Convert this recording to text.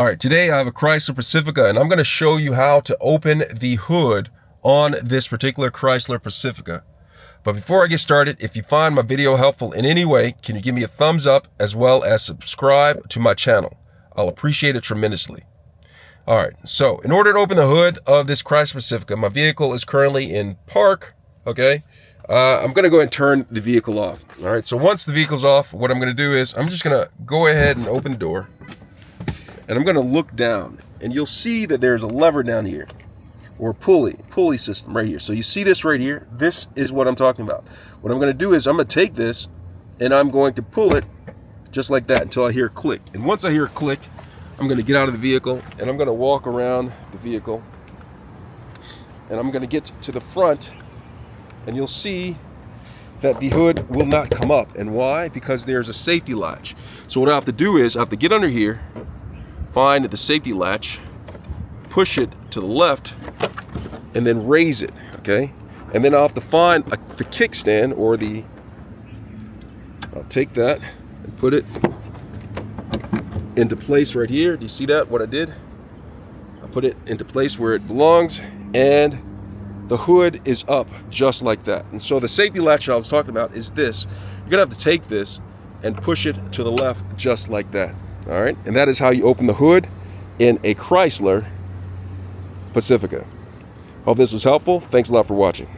All right, today I have a Chrysler Pacifica and I'm going to show you how to open the hood on this particular Chrysler Pacifica. But before I get started, if you find my video helpful in any way, can you give me a thumbs up as well as subscribe to my channel? I'll appreciate it tremendously. All right, so in order to open the hood of this Chrysler Pacifica, my vehicle is currently in park, okay? I'm going to go ahead and turn the vehicle off. All right, so once the vehicle's off, what I'm going to do is I'm just going to go ahead and open the door. And I'm going to look down, and you'll see that there's a lever down here, or pulley system right here. So you see this right here? This is what I'm talking about. What I'm going to do is I'm going to take this, and I'm going to pull it just like that until I hear a click. And once I hear a click, I'm going to get out of the vehicle, and I'm going to walk around the vehicle, and I'm going to get to the front, and you'll see that the hood will not come up. And why? Because there's a safety latch. So what I have to do is I have to get under here, find the safety latch, push it to the left, and then raise it, okay? And then I'll have to find the kickstand, or I'll take that and put it into place right here. Do you see that, what I did? I put it into place where it belongs, and the hood is up just like that. And so the safety latch I was talking about is this. You're gonna have to take this and push it to the left just like that. All right, and that is how you open the hood in a Chrysler Pacifica. Hope this was helpful. Thanks a lot for watching.